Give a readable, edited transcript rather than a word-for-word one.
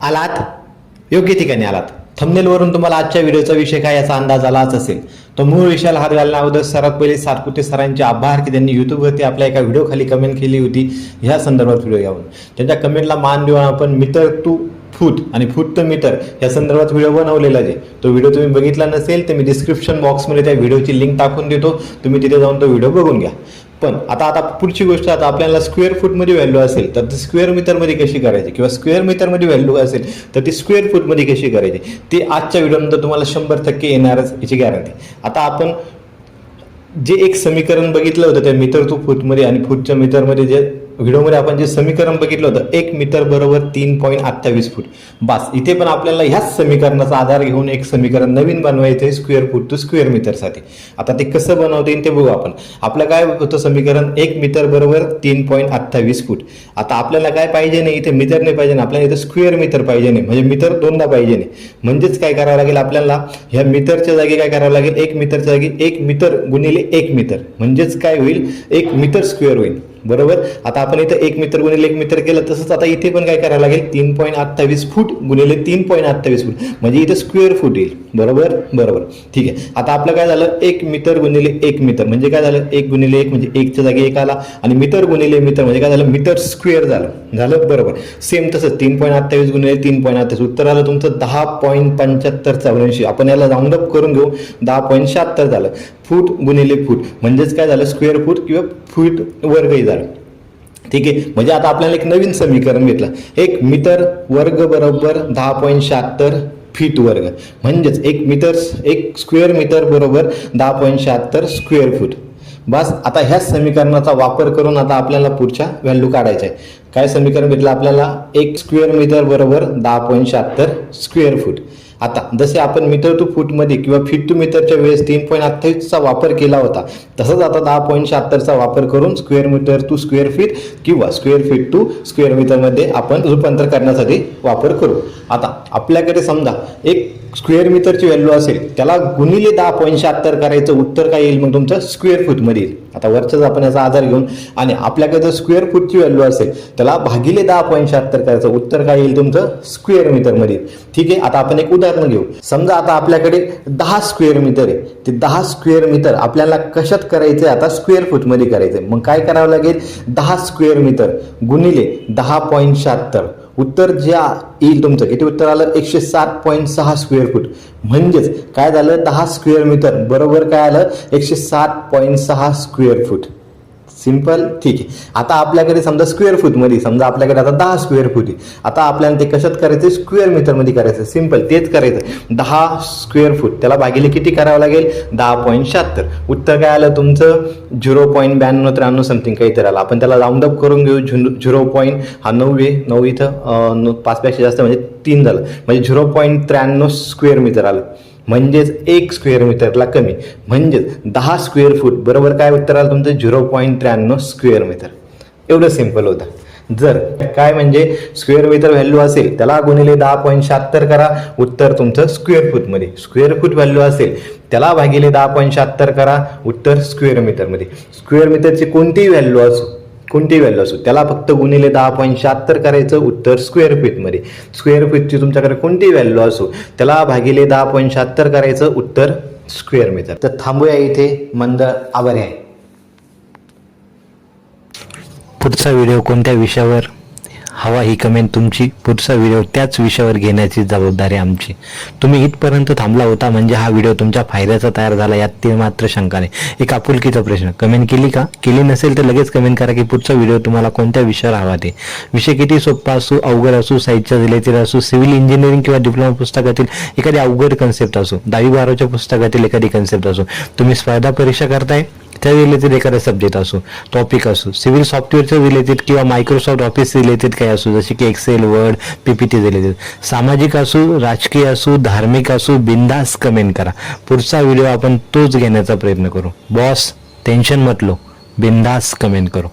आलात, योग्य ठिकाणी आलात. थंबनेलवरून तुम्हाला आजच्या व्हिडिओचा विषय काय याचा अंदाज आलाच असेल. तो मूळ विषयाला हात घालण्या अगोदर सर्वात पहिले सारकुते सरांचे आभार की त्यांनी यूट्यूबवरती आपल्या एका व्हिडिओ खाली कमेंट केली होती ह्या संदर्भात व्हिडिओ घ्यावून. त्यांच्या कमेंटला मान देऊन आपण मीटर टू फूट आणि फूट टू मीटर या संदर्भात व्हिडिओ बनवलेला आहे. तो व्हिडिओ तुम्ही बघितला नसेल तर मी डिस्क्रिप्शन बॉक्समध्ये त्या व्हिडिओची लिंक टाकून देतो, तुम्ही तिथे जाऊन तो व्हिडिओ बघून घ्या. पण आता पुढची गोष्ट, आता आपल्याला स्क्वेअर फूटमध्ये व्हॅल्यू असेल तर ती स्क्वेअर मीटरमध्ये कशी करायची, किंवा स्क्वेअर मीटरमध्ये व्हॅल्यू असेल तर ती स्क्वेअर फूटमध्ये कशी करायची, ती आजच्या व्हिडिओनंतर तुम्हाला 100% येणारच याची गॅरंटी. आता आपण जे एक समीकरण बघितलं होतं त्या मीटर टू फूटमध्ये आणि फूटच्या मीटरमध्ये जे व्हिडिओमध्ये आपण जे समीकरण बघितलं होतं 1 मीटर बरोबर 3.28 फूट. बस इथे पण आपल्याला ह्याच समीकरणाचा आधार घेऊन एक समीकरण नवीन बनवायचं आहे स्क्वेअर फूट टू स्क्वेअर मीटरसाठी. आता ते कसं बनवता येईल ते बघू आपण. आपलं काय होतं समीकरण 1 मीटर बरोबर 3.28 फूट. आता आपल्याला काय पाहिजे नाही, इथे मीटर नाही पाहिजे, आपल्याला इथे स्क्वेअर मीटर पाहिजे नाही, म्हणजे मीटर दोनदा पाहिजे नाही. म्हणजेच काय करावं लागेल आपल्याला, ह्या मीटरच्या जागी काय करावं लागेल, 1 मीटरच्या जागी 1 मीटर गुणिले 1 मीटर, म्हणजेच काय होईल 1 मीटर स्क्वेअर होईल. बरोबर. आता आपण इथे 1 मीटर गुणिले 1 मीटर केलं, तसंच आता इथे पण काय करावं लागेल 3.28 फूट गुणिले 3.28 फूट, म्हणजे इथे स्क्वेअर फूट येईल. बरोबर बरोबर ठीक आहे. आता आपलं काय झालं 1 मीटर गुणिले 1 मीटर म्हणजे काय झालं 1 गुणिले 1 म्हणजे 1च्या जागी 1 आला, आणि मीटर गुणिले मीटर म्हणजे काय झालं मीटर स्क्वेअर झालं. बरोबर. सेम तसंच 3.28 गुणिले 3.28 उत्तर आलं तुमचं 10.75. आपण याला राऊंड अप करून घेऊ, 10.76 झालं. फूट गुणिले फूट म्हणजेच काय झालं स्क्वेअर फूट किंवा फूट वर्गही झालं. ठीक आहे. म्हणजे आता आपल्याला एक नवीन समीकरण भेटलं, 1 मीटर वर्ग बरोबर 10.76 फीट वर्ग, म्हणजेच 1 स्क्वेअर मीटर बरोबर 10.76 स्क्वेअर फूट. बस आता ह्याच समीकरणाचा वापर करून आता आपल्याला पुढच्या व्हॅल्यू काढायच्या आहे. काय समीकरण भेटलं आपल्याला, 1 स्क्वेअर मीटर बरोबर 10.76 स्क्वेअर फूट. आता जसे आपण मीटर टू फूटमध्ये किंवा फीट टू मीटरच्या वेळेस 3.28चा वापर केला होता, तसंच आता 10.76चा वापर करून square metre to square feet किंवा स्क्वेअर फीट टू स्क्वेअर मीटरमध्ये आपण रूपांतर करण्यासाठी वापर करू. आता आपल्याकडे समजा एक स्क्वेअर मीटरची व्हॅल्यू असेल, त्याला गुणिले 10.76 करायचं, उत्तर काय येईल मग तुमचं स्क्वेअर फूटमध्ये येईल. आता वरच्याच आपण याचा आधार घेऊन, आणि आपल्याकडे जर स्क्वेअर फूटची व्हॅल्यू असेल त्याला भागिले 10.76 करायचं, उत्तर काय येईल तुमचं स्क्वेअर मीटरमध्ये येईल. ठीक आहे. आता आपण एक उदाहरण घेऊ. समजा आता आपल्याकडे 10 स्क्वेअर मीटर आहे, ते 10 स्क्वेअर मीटर आपल्याला कशात करायचंय, आता स्क्वेअर फूटमध्ये करायचंय. मग काय करावं लागेल, 10 स्क्वेअर मीटर गुणिले 10.76, उत्तर जे येईल तुमचं किती उत्तर आलं 107.6 स्क्वेअर फूट. म्हणजेच काय झालं 10 स्क्वेअर मीटर बरोबर काय आलं 107.6 स्क्वेअर फूट. सिंपल. ठीक आहे. आता आपल्याकडे समजा स्क्वेअर फूटमध्ये, समजा आपल्याकडे आता 10 स्क्वेअर फूट आहे, आता आपल्याला ते कशात करायचं स्क्वेअर मीटरमध्ये करायचं. सिंपल तेच करायचं. 10 स्क्वेअर फूट त्याला भागिले किती करावं लागेल 10.76, उत्तर काय आलं तुमचं 0.9293 समथिंग काहीतरी आलं. आपण त्याला राऊंड अप करून घेऊ, 0. हा 9 आहे, 9 इथं 5 पेक्षा जास्त म्हणजे 3 झालं, म्हणजे 0.93 स्क्वेअर मीटर आलं. म्हणजेच 1 स्क्वेअर मीटरला कमी, म्हणजेच 10 स्क्वेअर फूट बरोबर काय उत्तर आलं तुमचं 0.93 स्क्वेअर मीटर. एवढं सिंपल होतं. जर काय म्हणजे स्क्वेअर मीटर व्हॅल्यू असेल त्याला गुणिले 10.76 करा, उत्तर तुमचं स्क्वेअर फूटमध्ये. स्क्वेअर फूट व्हॅल्यू असेल त्याला भागिले 10.76 करा, उत्तर स्क्वेअर मीटरमध्ये. स्क्वेअर मीटरची कोणतीही व्हॅल्यू असो त्याला फक्त गुणिले 10.76 करायचं, उत्तर स्क्वेअर फीटमध्ये. स्क्वेअर फीटची तुमच्याकडे कोणतीही व्हॅल्यू असो त्याला भागिले 10.76 करायचं, उत्तर स्क्वेअर मीटर. तर थांबूया इथे. मंद आभारी आहे. पुढचा व्हिडिओ कोणत्या विषयावर हवा ही कमेंट तुमची. पुढचा व्हिडिओ त्याच विषयावर घेण्याची जबाबदारी आमची. तुम्ही इथपर्यंत थांबला होता म्हणजे हा व्हिडिओ तुमच्या फायद्याचा तयार झाला, यात ते मात्र शंका नाही. एक आपुलकीचा प्रश्न, कमेंट केली का? केली नसेल तर लगेच कमेंट करा की पुढचा व्हिडिओ तुम्हाला कोणत्या विषयावर हवा ते. विषय किती सोपा असो, अवघड असो, साहित्य रिलेटेड असो, सिव्हिल इंजिनिअरिंग किंवा डिप्लोमा पुस्तकातील एखादी अवघड कन्सेप्ट असो, 10वी-12वीच्या पुस्तकातील एखादी कन्सेप्ट असो, तुम्ही स्पर्धा परीक्षा करताय त्या रिलेटेड एखादा सब्जेक्ट असो, टॉपिक असो, सिव्हिल सॉफ्टवेअरच्या रिलेटेड किंवा मायक्रोसॉफ्ट ऑफिस रिलेटेड काही असो, जसे की एक्सेल, वर्ड, पीपीटी रिलेटेड, सामाजिक असो, राजकीय असो, धार्मिक असो, बिंदास कमेंट करा. पुढचा व्हिडिओ आपण तोच घेण्याचा प्रयत्न करू. बॉस टेन्शन मत लो, बिंदास कमेंट करो.